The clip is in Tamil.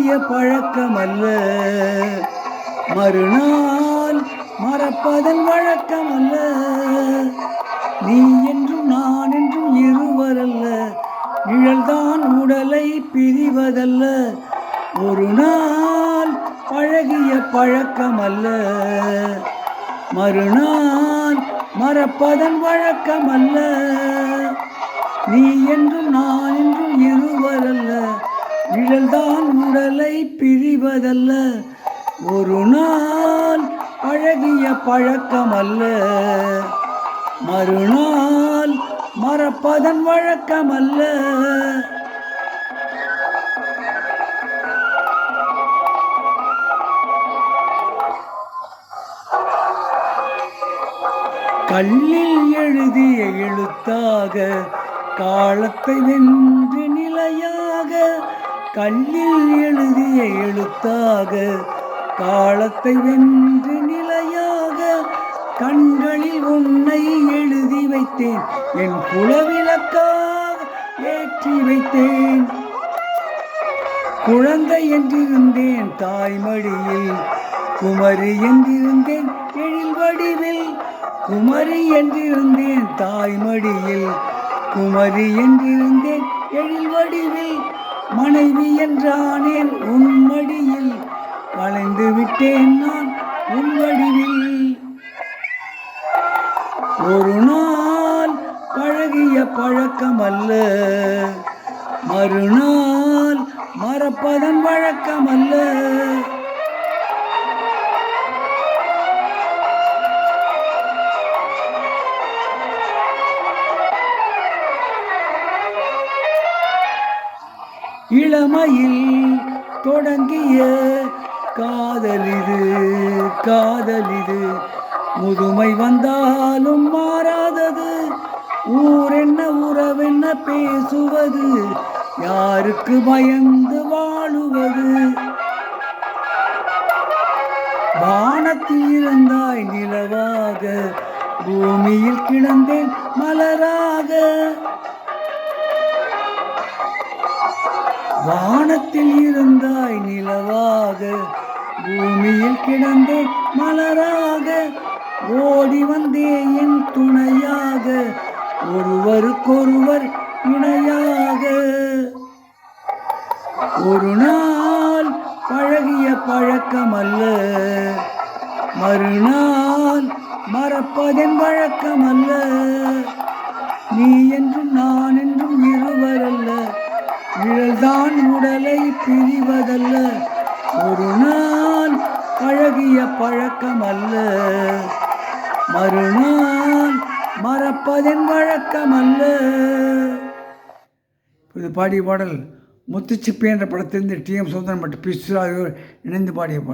பழகிய பழக்கமல்ல, மறுநாள் மறப்பதன் வழக்கமல்ல. நீ என்றும் நான் என்றும் இருவரல்ல, நிழல்தான் உடலை பிரிவதல்ல. ஒரு நாள் பழகிய பழக்கமல்ல, மறுநாள் மறப்பதன் வழக்கமல்ல. நீ என்றும் நான் என்றும் இருவரல்ல, நிழல்தான் உடலை பிரிவதல்ல. ஒரு நாள் பழகிய பழக்கமல்ல, மறுநாள் மறப்பதன் வழக்கமல்ல. கல்லில் எழுதிய எழுத்தாக காலத்தை வென்று நிலையாக, கல்லில் எழுதிய எழுத்தாக காலத்தை வென்று நிலையாக. கண்களில் உன்னை எழுதி வைத்தேன், என் குலவிளக்காக ஏற்றி வைத்தேன். குழந்தை என்றிருந்தேன் தாய்மடியில், குமரி என்றிருந்தேன் எழில் வடிவில். குமரி என்றிருந்தேன் தாய்மடியில், குமரி என்றிருந்தேன் எழில் வடிவில். மனைவி என்றானேன் உன் மடியில், கலைந்து விட்டேன் நான் உன் வடிவில். ஒரு நாள் பழகிய பழக்கமல்ல, மறுநாள் மறப்பதன் வழக்கமல்ல. இளமையில் தொடங்கிய காதலிது காதலிது, முதுமை வந்தாலும் மாறாதது. ஊரென்ன உறவென்ன பேசுவது, யாருக்கு பயந்து வாழுவது. வானத்தில் இருந்தாய் நிலவாக, பூமியில் கிடந்தேன் மலராக. வானத்தில் இருந்தாய் நிலவாக, பூமியில் கிடந்தேன் மலராக. ஓடி வந்தே என் துணையாக, ஒருவருக்கொருவர் இணையாக. ஒரு நாள் பழகிய பழக்கமல்ல, மறுநாள் மறப்பதன் வழக்கமல்ல. நீ என்றும் நான் என்றும் இருவரல்ல, நிழல்தான் உடலை பிரிவதல்ல. ஒரு நாள் பழகிய பழக்கமல்ல, மறுநாள் மறப்பதன் வழக்கமல்ல. இது பாடிய பாடல் முத்துச்சிப்பி என்ற படத்திலிருந்து டி.எம். சௌந்தரன் மற்றும் பி. சுசீலா ஆகியோர் இணைந்து பாடிய பாடல்.